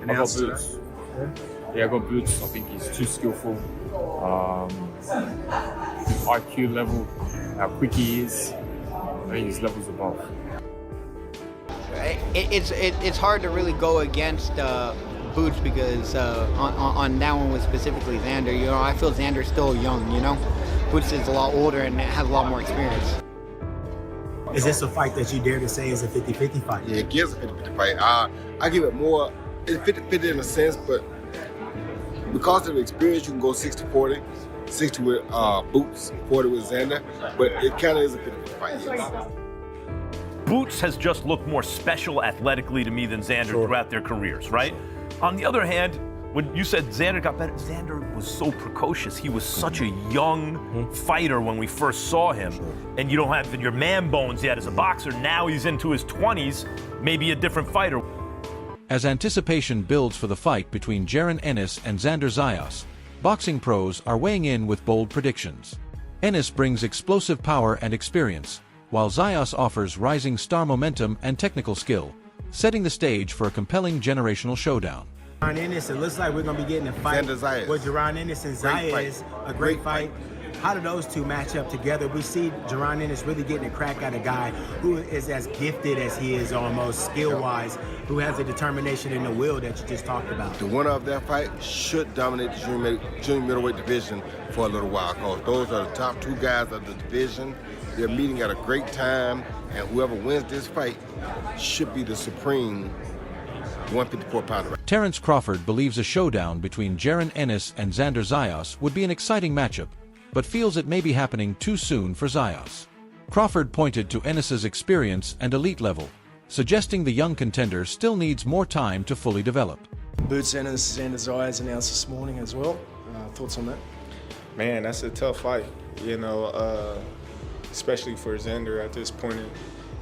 I got Boots. Yeah, I got Boots. I think he's too skillful. IQ level, how quick he is. I think his level's above. It's hard to really go against Boots because on that one was specifically Xander. You know, I feel Xander's still young. You know, Boots is a lot older and has a lot more experience. Is this a fight that you dare to say is a 50-50 fight? Yeah, it gives a 50-50 fight. I give it more, it's 50-50 in a sense, but because of the experience, you can go 60-40, 60 with Boots, 40 with Xander, but it kind of is a 50-50 fight, yes. Boots has just looked more special athletically to me than Xander throughout their careers, right? On the other hand, when you said Xander got better, Xander was so precocious. He was such a young fighter when we first saw him. And you don't have your man bones yet as a boxer. Now he's into his 20s, maybe a different fighter. As anticipation builds for the fight between Jaron Ennis and Xander Zayas, boxing pros are weighing in with bold predictions. Ennis brings explosive power and experience, while Zayas offers rising star momentum and technical skill, setting the stage for a compelling generational showdown. Jaron Ennis, it looks like we're going to be getting a fight with Jaron Ennis and Zayas, a great fight. How do those two match up together? We see Jaron Ennis really getting a crack at a guy who is as gifted as he is almost skill-wise, who has the determination and the will that you just talked about. The winner of that fight should dominate the junior middleweight division for a little while, because those are the top two guys of the division. They're meeting at a great time, and whoever wins this fight should be the supreme 154-pounder. Terrence Crawford believes a showdown between Jaron Ennis and Xander Zayas would be an exciting matchup, but feels it may be happening too soon for Zayas. Crawford pointed to Ennis's experience and elite level, suggesting the young contender still needs more time to fully develop. Boots Ennis, Xander Zayas announced this morning as well. Thoughts on that? Man, that's a tough fight, you know, especially for Xander at this point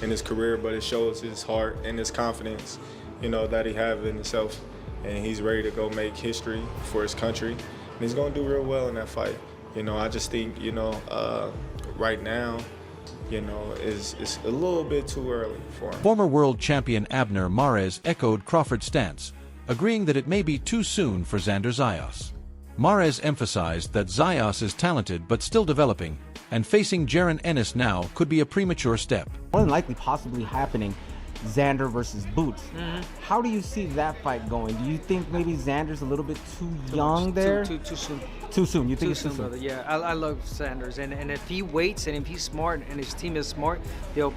in his career, but it shows his heart and his confidence, you know, that he have in himself, and he's ready to go make history for his country, and he's going to do real well in that fight. You know, I just think, you know, right now, you know, it's a little bit too early for him. Former world champion Abner Mares echoed Crawford's stance, agreeing that it may be too soon for Xander Zayas. Mares emphasized that Zayas is talented but still developing, and facing Jaron Ennis now could be a premature step. More than likely possibly happening, Xander versus Boots. How do you see that fight going? Do you think maybe Xander's a little bit too young there? Too soon. Too soon. You think it's too soon, brother? Yeah, I love Sanders, and if he waits and if he's smart and his team is smart, they'll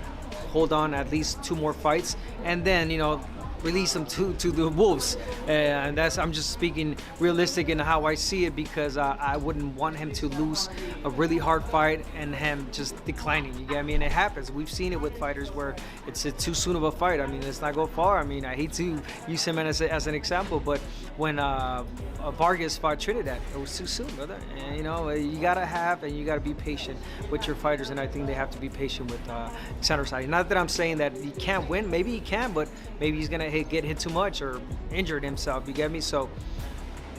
hold on at least 2 more fights, and then, you know, release him to the wolves. And that's, I'm just speaking realistic in how I see it, because I wouldn't want him to lose a really hard fight and him just declining. You get me? And it happens. We've seen it with fighters where it's too soon of a fight. I mean, let's not go far. I mean, I hate to use him as an example, but when Vargas fought Trinidad, it was too soon, brother. And, you know, you gotta have and you gotta be patient with your fighters, and I think they have to be patient with Xander Zayas. Not that I'm saying that he can't win. Maybe he can, but maybe he's gonna get hit too much or injured himself. You get me? So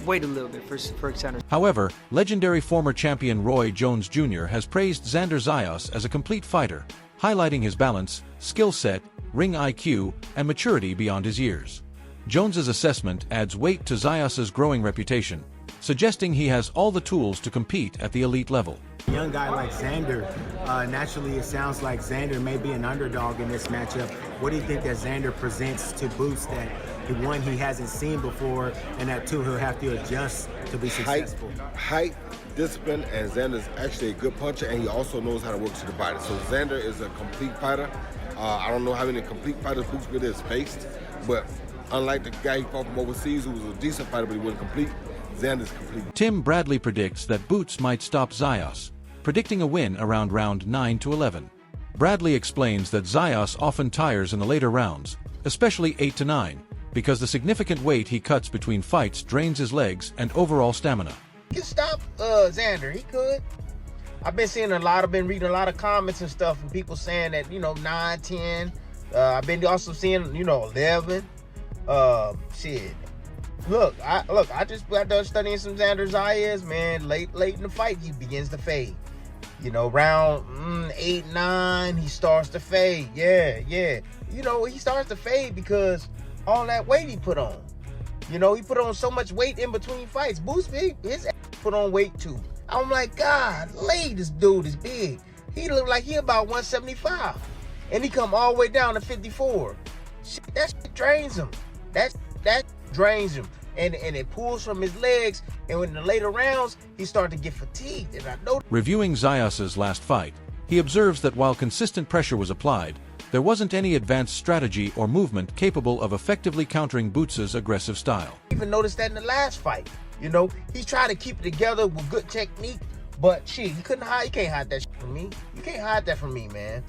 wait a little bit for Xander. However, legendary former champion Roy Jones Jr. has praised Xander Zayas as a complete fighter, highlighting his balance, skill set, ring IQ, and maturity beyond his years. Jones's assessment adds weight to Zayas's growing reputation, suggesting he has all the tools to compete at the elite level. A young guy like Xander, naturally it sounds like Xander may be an underdog in this matchup. What do you think that Xander presents to Boots that, one, he hasn't seen before, and that, two, he'll have to adjust to be successful? Height, discipline, and Xander's actually a good puncher, and he also knows how to work to the body. So Xander is a complete fighter. I don't know how many complete fighters Boots really has faced, but unlike the guy he fought from overseas who was a decent fighter but he wasn't complete, Xander's complete. Tim Bradley predicts that Boots might stop Zayas, predicting a win around round 9 to 11. Bradley explains that Zayas often tires in the later rounds, especially 8 to 9, because the significant weight he cuts between fights drains his legs and overall stamina. He could stop Xander, he could. I've been reading a lot of comments and stuff from people saying that, you know, 9, 10. I've been also seeing, you know, 11. Shit. Look, I just got done studying some Xander Zayas, man. Late in the fight, he begins to fade. You know, round 8, 9, he starts to fade. Yeah. You know, he starts to fade because all that weight he put on. You know, he put on so much weight in between fights. Boots big, his ass put on weight too. I'm like, God, this dude is big. He look like he about 175. And he come all the way down to 54. Shit, that shit drains him. That drains him. And it pulls from his legs. And in the later rounds, he started to get fatigued. And I know. Reviewing Zayas' last fight, he observes that while consistent pressure was applied, there wasn't any advanced strategy or movement capable of effectively countering Boots' aggressive style. I even noticed that in the last fight. You know, he tried to keep it together with good technique, but shit, he can't hide that shit from me. You can't hide that from me, man.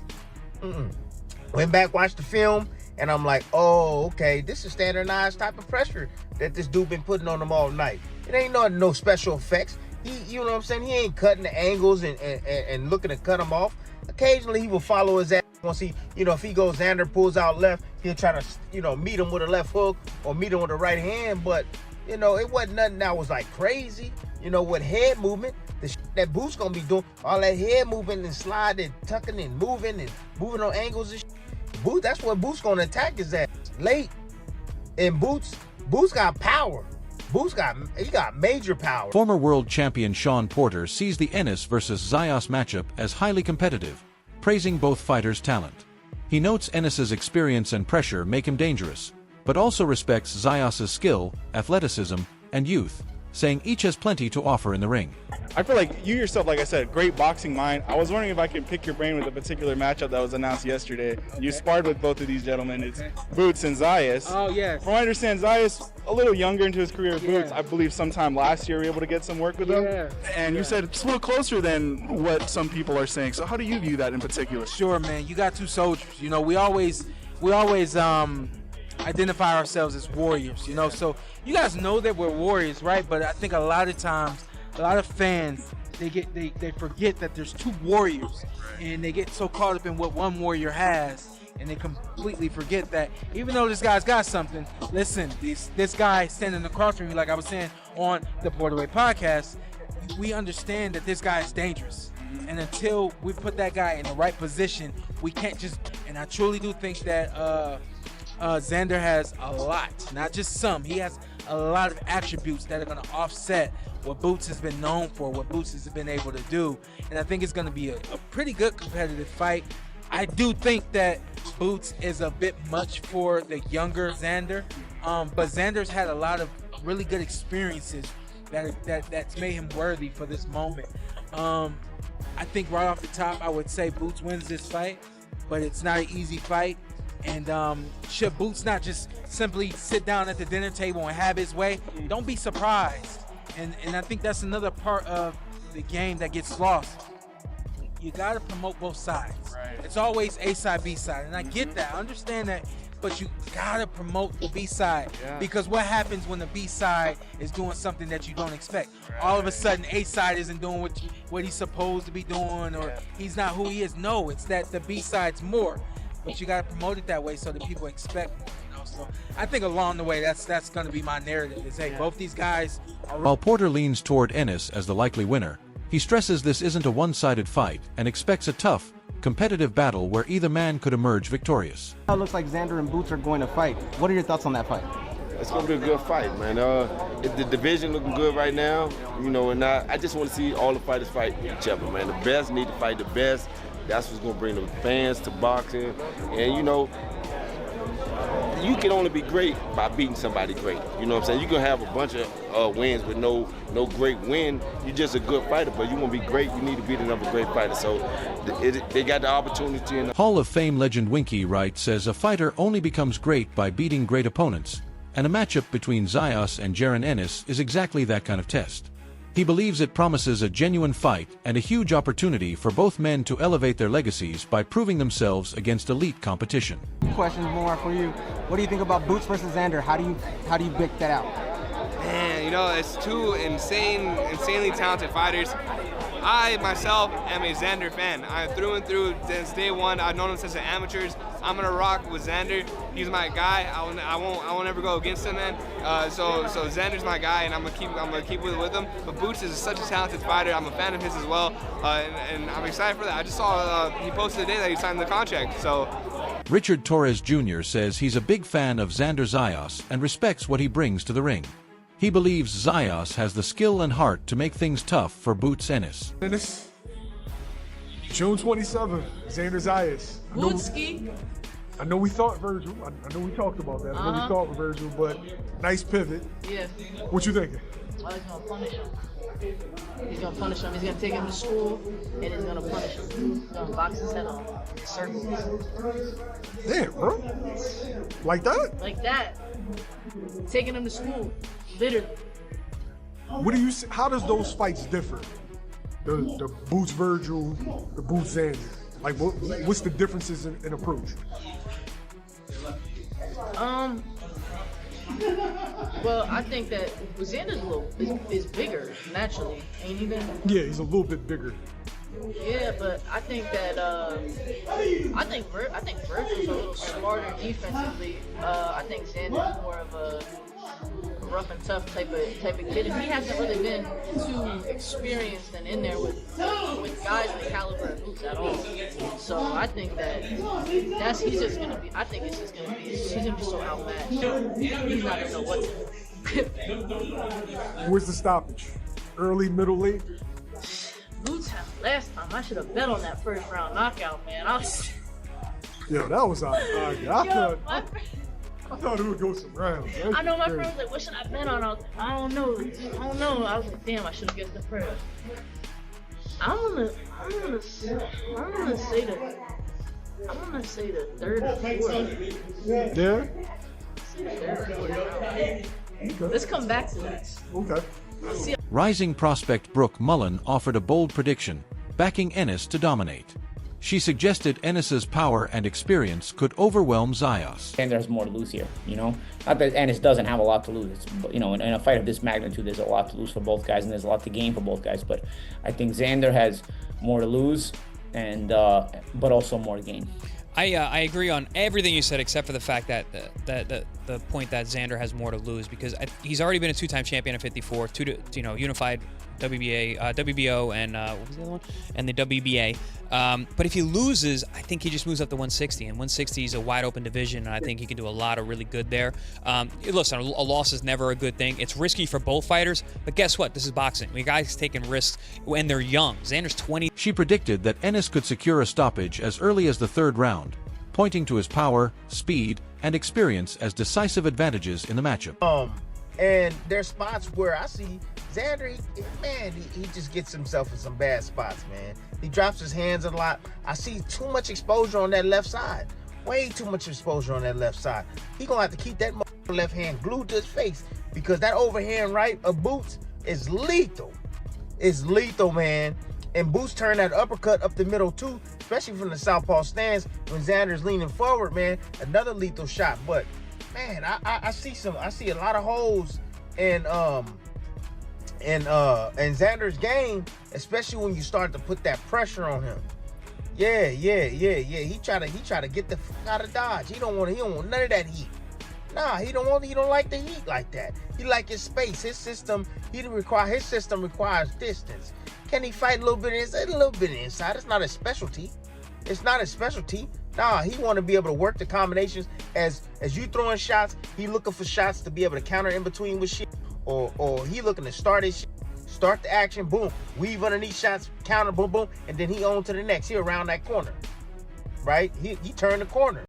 Went back, watched the film, and I'm like, oh, okay, this is standardized type of pressure that this dude been putting on him all night. It ain't no special effects. You know what I'm saying? He ain't cutting the angles and looking to cut him off. Occasionally, he will follow his ass. Once he, if he goes Xander pulls out left, he'll try to, meet him with a left hook or meet him with a right hand. But, it wasn't nothing that was like crazy. With head movement, the shit that Boots gonna be doing, all that head movement and sliding, tucking and moving on angles and shit. Boots, that's what Boots gonna attack his ass late. And Boots got power. He got major power. Former world champion Sean Porter sees the Ennis versus Zayas matchup as highly competitive, praising both fighters' talent. He notes Ennis's experience and pressure make him dangerous, but also respects Zayas' skill, athleticism, and youth, saying each has plenty to offer in the ring. I feel like you yourself, like I said, great boxing mind. I was wondering if I could pick your brain with a particular matchup that was announced yesterday. You sparred with both of these gentlemen. It's Boots and Zayas. Oh, yes. From what I understand, Zayas a little younger into his career. Boots, I believe sometime last year, we were able to get some work with him. And you said it's a little closer than what some people are saying. So how do you view that in particular? Sure, man. You got two soldiers. We always identify ourselves as warriors, so you guys know that we're warriors, right? But I think a lot of times, a lot of fans, they forget that there's two warriors, and they get so caught up in what one warrior has, and they completely forget that even though this guy's got something, listen, this guy standing across from me, like I was saying on the Borderway podcast, we understand that this guy is dangerous. And until we put that guy in the right position, we can't just, and I truly do think that Xander has a lot, not just some. He has a lot of attributes that are going to offset what Boots has been known for, what Boots has been able to do. And I think it's going to be a pretty good competitive fight. I do think that Boots is a bit much for the younger Xander, but Xander's had a lot of really good experiences that's made him worthy for this moment. I think right off the top, I would say Boots wins this fight, but it's not an easy fight. And should Boots not just simply sit down at the dinner table and have his way, don't be surprised. And I think that's another part of the game that gets lost. You got to promote both sides. Right. It's always A side, B side. And I get that. I understand that. But you got to promote the B side. Yeah. Because what happens when the B side is doing something that you don't expect? Right. All of a sudden, A side isn't doing what he's supposed to be doing, or he's not who he is. No, it's that the B side's more. But you got to promote it that way so that people expect more, So I think along the way, that's going to be my narrative is, hey, both these guys are... While Porter leans toward Ennis as the likely winner, he stresses this isn't a one-sided fight and expects a tough, competitive battle where either man could emerge victorious. It looks like Xander and Boots are going to fight. What are your thoughts on that fight? It's going to be a good fight, man. The division looking good right now, and I just want to see all the fighters fight each other, man. The best need to fight the best. That's what's going to bring the fans to boxing. And, you can only be great by beating somebody great. You know what I'm saying? You can have a bunch of wins with no great win. You're just a good fighter, but you want to be great, you need to beat another great fighter. So they got the opportunity. Hall of Fame legend Winky Wright says a fighter only becomes great by beating great opponents, and a matchup between Zayas and Jaron Ennis is exactly that kind of test. He believes it promises a genuine fight and a huge opportunity for both men to elevate their legacies by proving themselves against elite competition. Question more for you. What do you think about Boots versus Xander? How do you pick that out? Man, it's two insanely talented fighters. I myself am a Xander fan. I through and through since day one. I've known him since the amateurs. I'm gonna rock with Xander. He's my guy. I won't ever go against him, man. So Xander's my guy, and I'm gonna keep with him. But Boots is such a talented fighter. I'm a fan of his as well, and I'm excited for that. I just saw he posted today that he signed the contract. So Richard Torres Jr. says he's a big fan of Xander Zayas and respects what he brings to the ring. He believes Zayas has the skill and heart to make things tough for Boots Ennis. Ennis, June 27th, Xander Zayas. I know we thought Virgil. I know we talked about that. I know we thought Virgil, but nice pivot. Yeah. What you thinking? Oh, he's gonna punish him. He's gonna punish him. He's gonna take him to school, and he's gonna punish him. He's gonna box his head off. Circles. Damn, bro. Like that? Like that. Taking him to school, literally. What do you? How does those fights differ? The Boots Virgil, the Boots Xander. Like, what's the differences in approach? Well, I think that Xander's is bigger naturally. Ain't he been? Yeah, he's a little bit bigger. Yeah, but I think that I think Virgil's a little smarter defensively. I think Xander's more of a rough and tough type of kid, and he hasn't really been too experienced and in there with guys in the caliber of Boots at all. So I think that he's just gonna be. I think it's just gonna be. He's gonna be so outmatched. He's not gonna know what to do. Where's the stoppage? Early, middle, late? Boots had last time. I should have bet on that first round knockout, man. Yo, that was odd. I thought it would go some rounds. I know my friend was like, what should I bet on? I was like, I don't know. I was like, damn, I should have guessed the first. I'm gonna say the third or fourth. Yeah? Let's come back to this. Okay. Rising prospect Brooke Mullen offered a bold prediction, backing Ennis to dominate. She suggested Ennis's power and experience could overwhelm Zayas. And there's more to lose here, you know? Not that Ennis doesn't have a lot to lose. You know, in a fight of this magnitude, there's a lot to lose for both guys, and there's a lot to gain for both guys. But I think Xander has more to lose, and but also more to gain. I agree on everything you said except for the fact that the point that Xander has more to lose, because he's already been a two-time champion at 54, unified WBA, WBO, and what was the other one? And the WBA. But if he loses, I think he just moves up to 160, and 160 is a wide-open division, and I think he can do a lot of really good there. Listen, a loss is never a good thing. It's risky for both fighters, but guess what? This is boxing. I mean, guys taking risks when they're young. Xander's 20. She predicted that Ennis could secure a stoppage as early as the third round, pointing to his power, speed, and experience as decisive advantages in the matchup. And there's spots where I see Xander, he just gets himself in some bad spots, man. He drops his hands a lot. I see too much exposure on that left side. Way too much exposure on that left side. He gonna have to keep that left hand glued to his face, because that overhand right of Boots is lethal. It's lethal, man. And Boots turn that uppercut up the middle too, especially from the southpaw stance when Xander's leaning forward, man. Another lethal shot. But man, I see a lot of holes in Xander's game, especially when you start to put that pressure on him. Yeah. He try to get the fuck out of Dodge. He don't want none of that heat. Nah, he don't like the heat like that. He like his space. His system requires distance. Can he fight a little bit inside? A little bit inside. It's not a specialty. Nah, he want to be able to work the combinations as you throwing shots. He looking for shots to be able to counter in between with shit, or he looking to start his shit, start the action, boom, weave underneath shots, counter, boom, boom, and then he on to the next. He around that corner, right? He turned the corner.